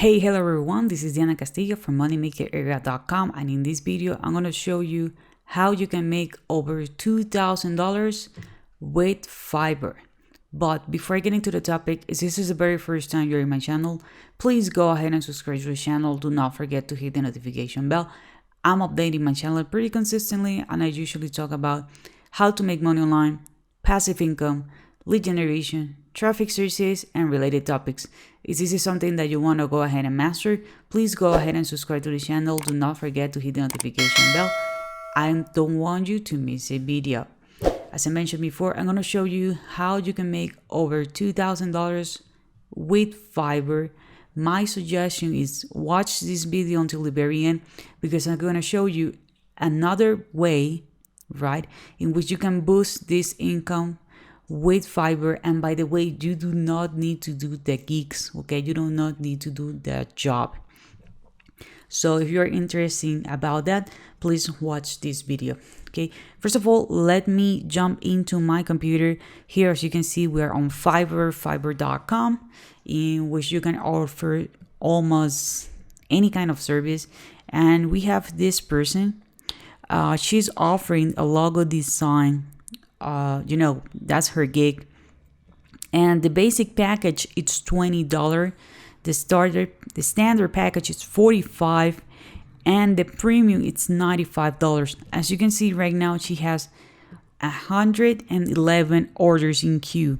Hello everyone, this is Castillo from moneymakerarea.com, and in this video I'm going to show you how you can make over $2,000 with Fiverr. But before I get into the topic, if this is the very first time you're in my channel, please go ahead and subscribe to the channel. Do not forget to hit the notification bell. I'm updating my channel pretty consistently, and I usually talk about how to make money online, passive income, lead generation, traffic sources, and related topics. If this is something that you want to go ahead and master, please go ahead and subscribe to the channel. Do not forget to hit the notification bell. I don't want you to miss a video. As I mentioned before, I'm going to show you how you can make over $2,000 with Fiverr. My suggestion is watch this video until the very end, because I'm going to show you another way, right, in which you can boost this income with Fiverr. And by the way, you do not need to do the gigs, okay? You do not need to do the job. So if you're interested about that, please watch this video, okay? First of all, let me jump into my computer. Here, as you can see, we're on fiverr.com, in which you can offer almost any kind of service. And we have this person. She's offering a logo design. That's her gig. And the basic package, it's $20. The standard package is $45, and the premium, it's $95. As you can see right now, she has 111 orders in queue.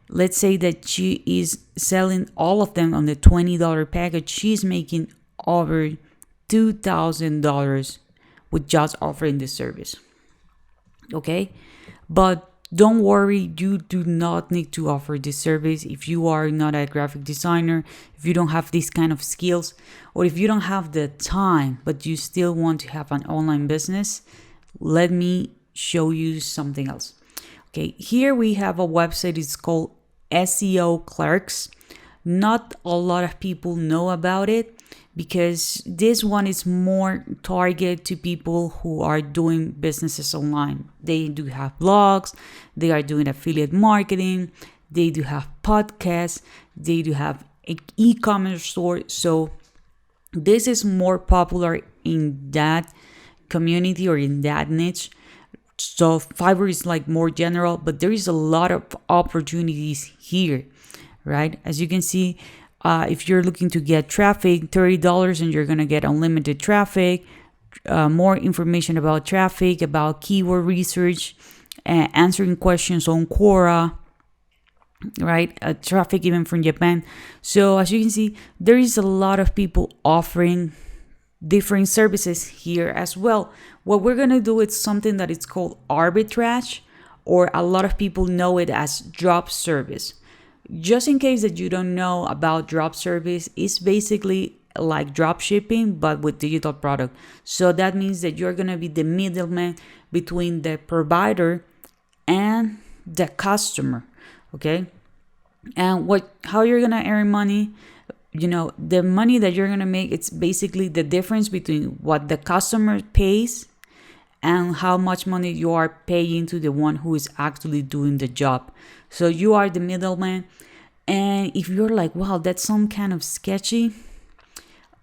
Let's say that she is selling all of them on the $20 package. She's making over $2,000 with just offering this service. Okay? But don't worry, you do not need to offer this service if you are not a graphic designer, if you don't have these kind of skills, or if you don't have the time, but you still want to have an online business. Let me show you something else. Okay, here we have a website. It's called SEOClerks. Not a lot of people know about it, because this one is more targeted to people who are doing businesses online. They do have blogs, they are doing affiliate marketing, they do have podcasts, they do have an e-commerce store. So this is more popular in that community or in that niche. So Fiverr is like more general, but there is a lot of opportunities here, right? As you can see, if you're looking to get traffic, $30 and you're going to get unlimited traffic, more information about traffic, about keyword research, answering questions on Quora, right? Traffic even from Japan. So as you can see, there is a lot of people offering different services here as well. What we're going to do is something that is called arbitrage, or a lot of people know it as drop service. Just in case that you don't know about drop service, it's basically like drop shipping, but with digital product. So that means that you're going to be the middleman between the provider and the customer, okay? And how you're going to earn money, the money that you're going to make, it's basically the difference between what the customer pays and how much money you are paying to the one who is actually doing the job. So you are the middleman. And if you're like, wow, that's some kind of sketchy,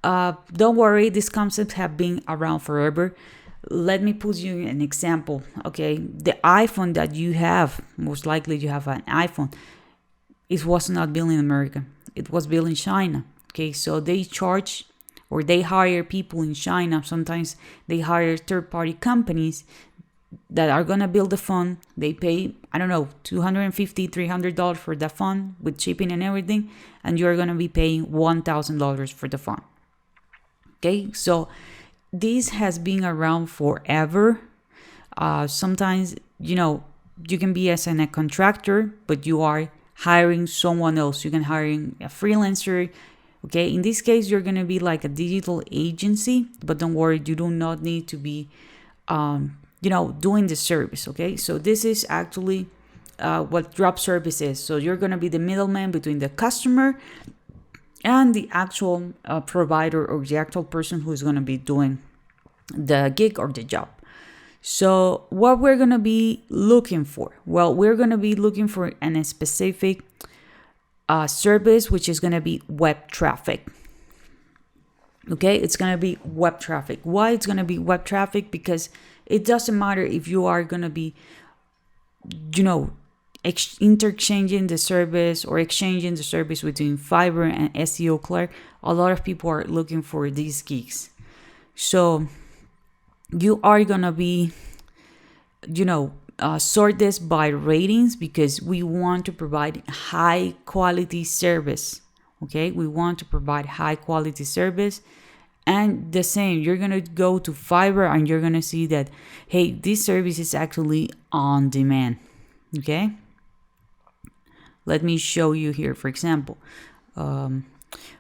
don't worry, these concepts have been around forever. Let me put you an example, okay? The iPhone that you have, most likely you have an iPhone, it was not built in America. It was built in China, okay? So they charge, or they hire people in China. Sometimes they hire third-party companies that are going to build the phone. They pay, I don't know, $250, $300 for the phone with shipping and everything. And you're going to be paying $1,000 for the phone. Okay, so this has been around forever. Sometimes, you can be as a contractor, but you are hiring someone else. You can hire a freelancer. Okay, in this case, you're going to be like a digital agency, but don't worry, you do not need to be doing the service, okay? So this is actually what drop service is. So you're going to be the middleman between the customer and the actual provider, or the actual person who is going to be doing the gig or the job. So what we're going to be looking for? Well, we're going to be looking for a specific service, which is going to be web traffic. Okay, it's going to be web traffic. Why it's going to be web traffic? Because it doesn't matter if you are going to be, you know, interchanging the service or exchanging the service between Fiverr and SEOClerks. A lot of people are looking for these gigs. So you are going to be, sort this by ratings, because we want to provide high quality service. Okay, we want to provide high quality service. And the same, you're gonna go to Fiverr and you're gonna see that, hey, this service is actually on demand. Okay, let me show you here. For example,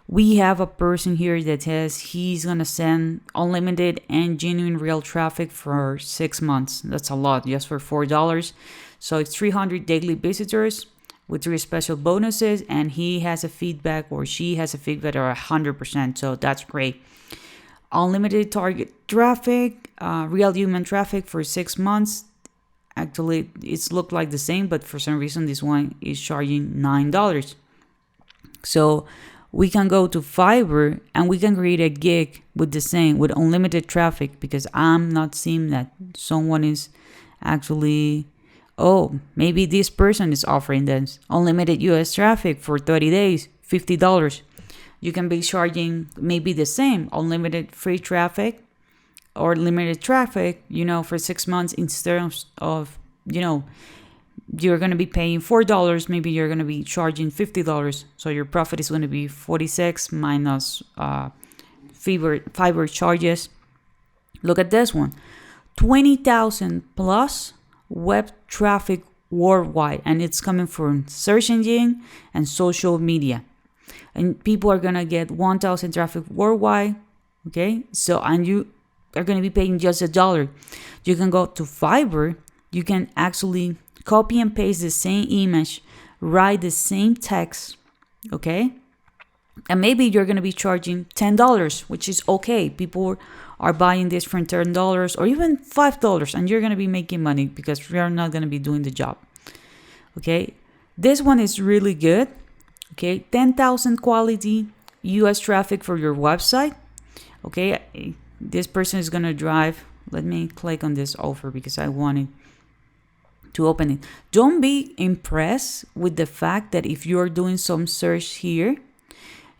we have a person here that says he's gonna send unlimited and genuine real traffic for 6 months. That's a lot, just for $4. So it's 300 daily visitors with 3 special bonuses, and he has a feedback, or she has a feedback of 100%. So that's great. Unlimited target traffic, real human traffic for 6 months. Actually, it's looked like the same, but for some reason this one is charging $9. So we can go to Fiverr and we can create a gig with the same, with unlimited traffic, because I'm not seeing that someone is actually, oh, maybe this person is offering this unlimited US traffic for 30 days, $50. You can be charging maybe the same, unlimited free traffic or limited traffic, for 6 months, instead of, you're going to be paying $4, maybe you're going to be charging $50. So your profit is going to be 46 minus Fiverr charges. Look at this one, 20,000 plus web traffic worldwide, and it's coming from search engine and social media. And people are going to get 1,000 traffic worldwide. Okay, so, and you are going to be paying just $1. You can go to Fiverr, you can actually copy and paste the same image, write the same text, okay? And maybe you're going to be charging $10, which is okay. People are buying this for $10 or even $5, and you're going to be making money because we are not going to be doing the job, okay? This one is really good, okay? 10,000 quality US traffic for your website, okay? This person is going to drive. Let me click on this offer because I wanted to open it. Don't be impressed with the fact that if you're doing some search here,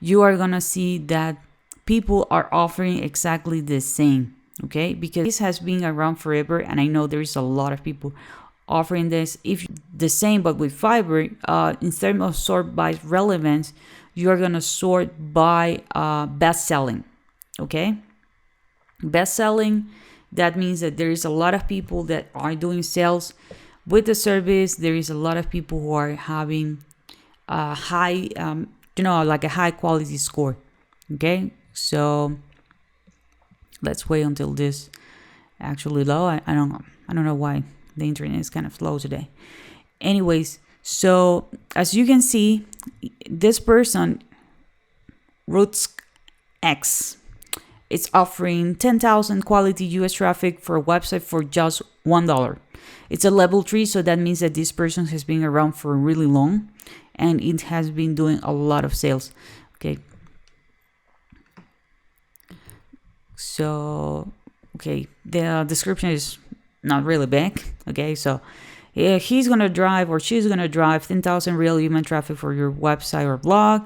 you are gonna see that people are offering exactly the same, okay? Because this has been around forever, and I know there's a lot of people offering this. If the same, but with Fiverr, instead of sort by relevance, you're gonna sort by best selling, okay? Best selling, that means that there is a lot of people that are doing sales with the service. There is a lot of people who are having a high, like a high quality score. Okay, so let's wait until this actually low. I don't know why the internet is kind of slow today. Anyways, so as you can see, this person, Roots X, it's offering 10,000 quality US traffic for a website for just $1. It's a level 3, so that means that this person has been around for really long and it has been doing a lot of sales. Okay. So, okay, the description is not really big. Okay, so yeah, he's going to drive or she's going to drive 10,000 real human traffic for your website or blog.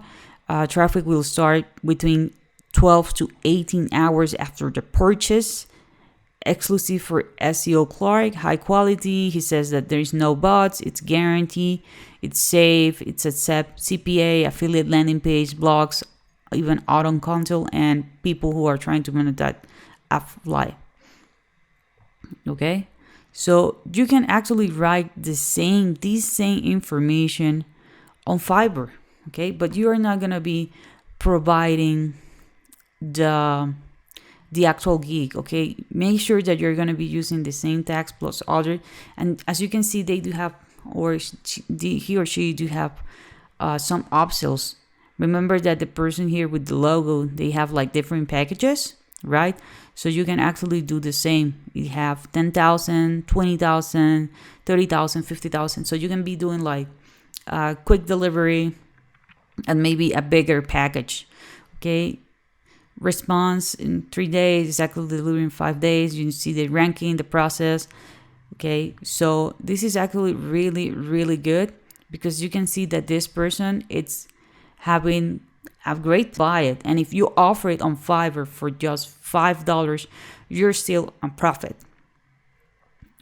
Traffic will start between 12 to 18 hours after the purchase. Exclusive for SEOClerks, high quality. He says that there is no bots, it's guaranteed, it's safe, it's accept CPA, affiliate landing page, blogs, even auto content, and people who are trying to manage that apply. Okay, so you can actually write this same information on Fiverr. Okay, but you are not gonna be providing the actual gig. Okay, make sure that you're going to be using the same tags plus other, and as you can see, they do have, or he or she do have some upsells. Remember that the person here with the logo, they have like different packages, right? So you can actually do the same. You have 10,000, 20,000, 30,000, 50,000. So you can be doing like quick delivery and maybe a bigger package. Okay, response in 3 days, exactly delivery in 5 days. You see the ranking, the process. Okay, so this is actually really, really good because you can see that this person, it's having a great buy it. And if you offer it on Fiverr for just $5, you're still on profit.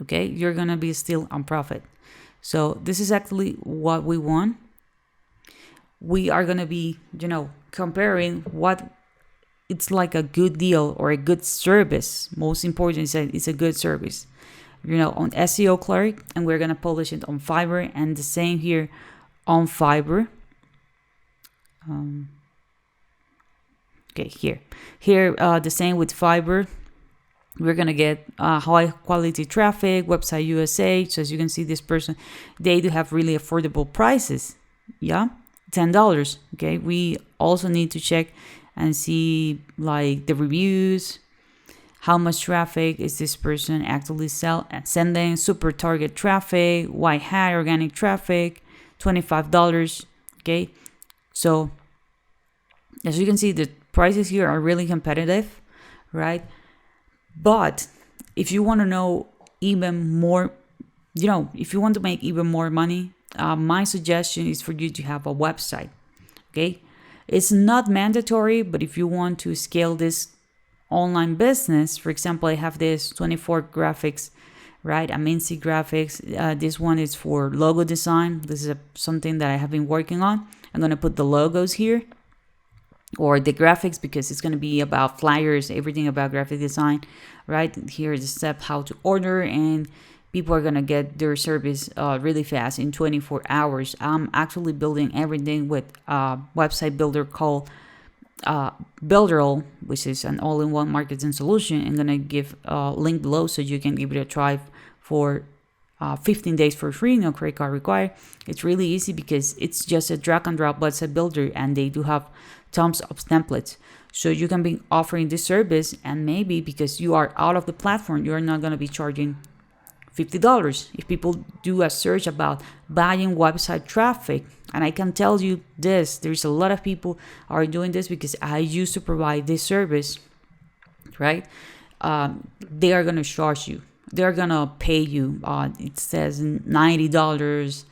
Okay, you're gonna be still on profit. So this is actually what we want. We are gonna be, comparing what it's like a good deal or a good service. Most important is that it's a good service. On SEOClerks, and we're gonna publish it on Fiverr, and the same here on Fiverr. Okay, here the same with Fiverr. We're gonna get high quality traffic, website USA. So as you can see, this person, they do have really affordable prices. Yeah, $10. Okay, we also need to check and see like the reviews. How much traffic is this person actually sending? Super target traffic, white hat organic traffic, $25. Okay, so as you can see, the prices here are really competitive, right? But if you want to know even more, if you want to make even more money, my suggestion is for you to have a website. Okay, it's not mandatory, but if you want to scale this online business, for example, I have this 24 graphics, right? Amenzi graphics. This one is for logo design. This is something that I have been working on. I'm going to put the logos here or the graphics because it's going to be about flyers, everything about graphic design, right? Here is the step how to order, and people are going to get their service really fast in 24 hours. I'm actually building everything with a website builder called Builderall, which is an all-in-one marketing solution. I'm gonna give a link below so you can give it a try for 15 days for free, no credit card required. It's really easy because it's just a drag and drop website builder, and they do have tons of templates. So you can be offering this service, and maybe because you are out of the platform, you are not gonna be charging $50. If people do a search about buying website traffic, and I can tell you this, there's a lot of people are doing this because I used to provide this service, right? They are gonna charge you. They're gonna pay you. It says $90,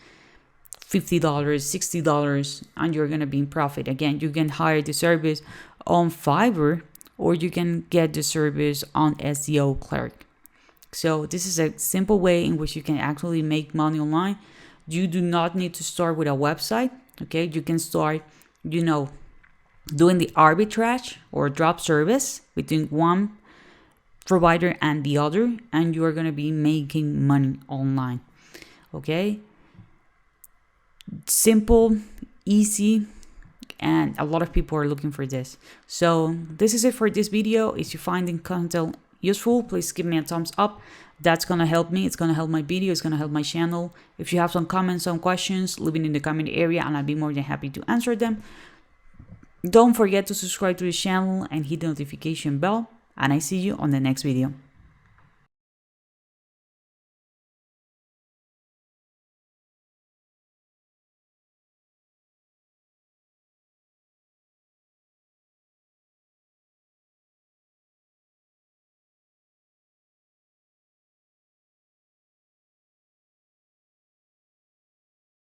$50, $60, and you're gonna be in profit. Again, you can hire the service on Fiverr, or you can get the service on SEOClerks. So this is a simple way in which you can actually make money online. You do not need to start with a website. Okay, you can start, doing the arbitrage or drop service between one provider and the other, and you are going to be making money online. Okay, simple, easy, and a lot of people are looking for this. So this is it for this video. If you find the content useful, please give me a thumbs up. That's gonna help me. It's gonna help my video. It's gonna help my channel. If you have some comments, some questions, leave it in the comment area, and I'll be more than happy to answer them. Don't forget to subscribe to the channel and hit the notification bell, and I see you on the next video.